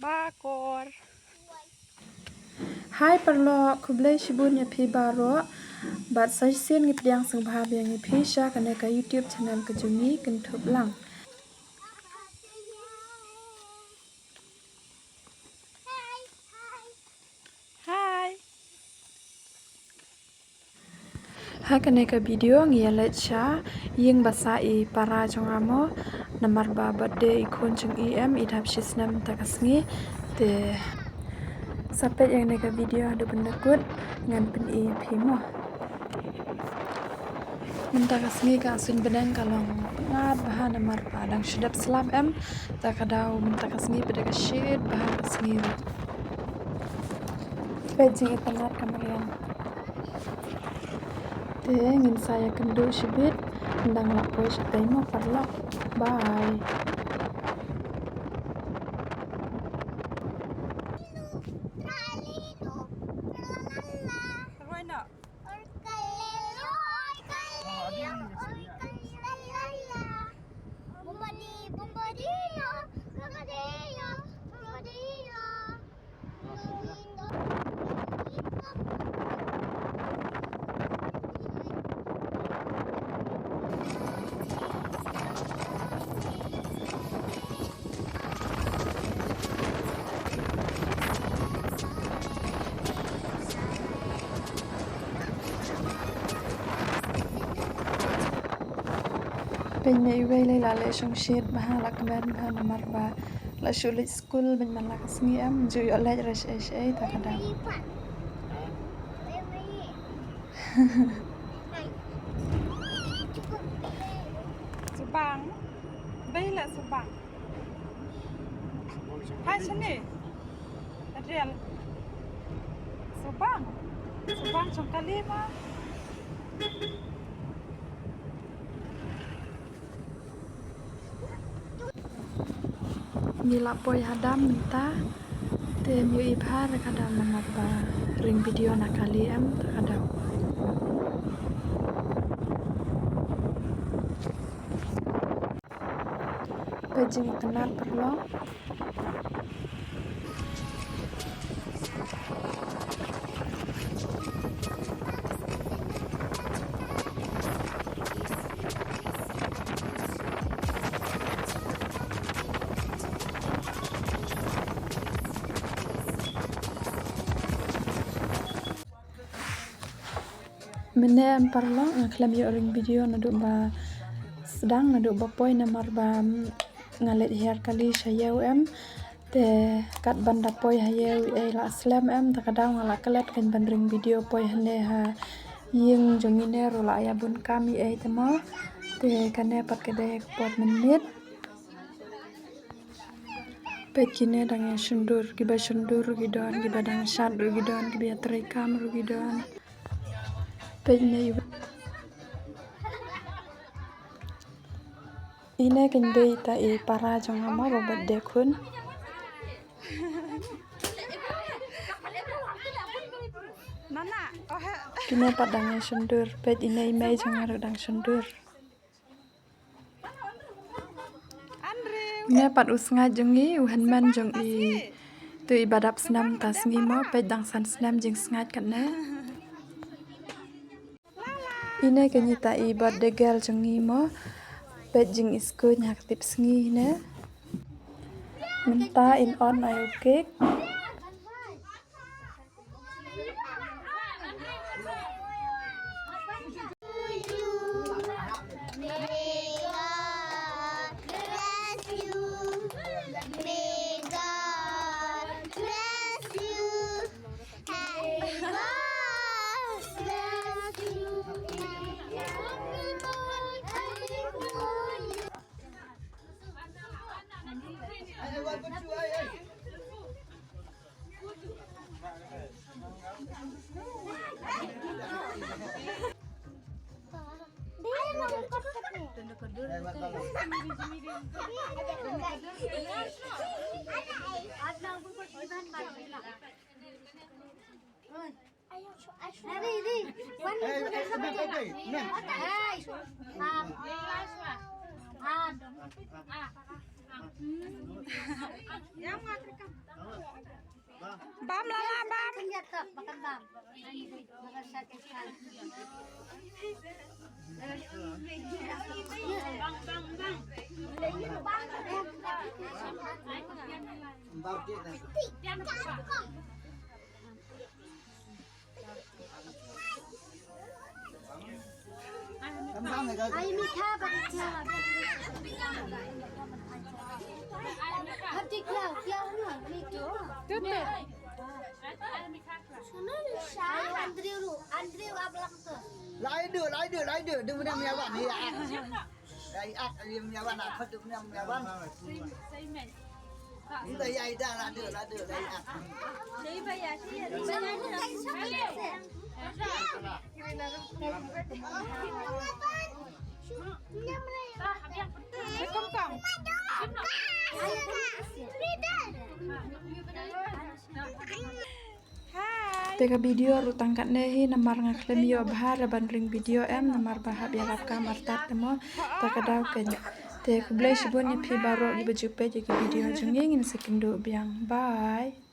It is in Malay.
bakor. Hai perlo kublai shibun ya phi baro bat sai sen ngip yang sang bha yang phi sha kana ka YouTube channel ka jumi kan thup lang. Hai. Ha kana ka video ngia let sha ying basa I para jong amo namar ba birthday ikhon chung em idhap shisnam takasngi te sapet yang neka video adu pendekut ngan pen I phi mo. Mentakasngi ka asun bedang kalong pengat bahan namar padang sedap selam em takadau mentakasngi pada kasyid bahan kasngi pejing itanat kamalian te ngin saya kendu shibit ndang lapoi shatai mo parlok bye. Penye iway lay lale shong shit baha la kemen baha namar ba la shulit school ben man la kasngi am ju yo lej resh ai takadau. Subang. Baila subang. Hai sini. Adriel. Subang. Subang chung kalima. Nila poi hadam minta te nyu ibhar kadam namar ba ring video nakali am takadau. Pejing tenat perlo menem parlo ngaklam yo ring video nadu ba sedang nadu ba poi namar ba ngalet hiar kali shayew em te kat banda poi hayew la slam em takadau ngala kelet kan ban ring video poi hane ha ying jongine rola ya bun kami temo te kane pat kede pot menit pekine dange shundur giba shundur gidon giba dang shat gidon giba trekam gidon pekne ine kende ita para jong ama robot dekun Nana, oh he. kine padang sundur pet ine imei jong dang sundur Andre. ine pat usnga jongi uhan man jong I tu ibadap snam tasngi mo pet dang san snam jing sngat katne ine kenyita I birthday girl jongi mo pet jing isko nyak tip sngi ne minta in on ayo cake Yang nggak terekam. Bam lala bam. Ternyata makan bam. Makan sate sekali. Ai mikha bakla. Hati klau nữa mikro. Tuh deh. Andrew ablang tuh. Lái được, đừng có nhà bạn đi ạ. Đây ác nhà bạn nào không được nhà bạn. Đây ai ra là được đây ạ. Đi bây giờ Cái công cộng. Hai. Tega video rutang kat nehi namar ngaklem yo bahar ban ring video namar bahab ya lap kamar tat temo takadau kenya te kublai shibun ya pi baro di baju pe jadi video jengeng in sekindo biang bye.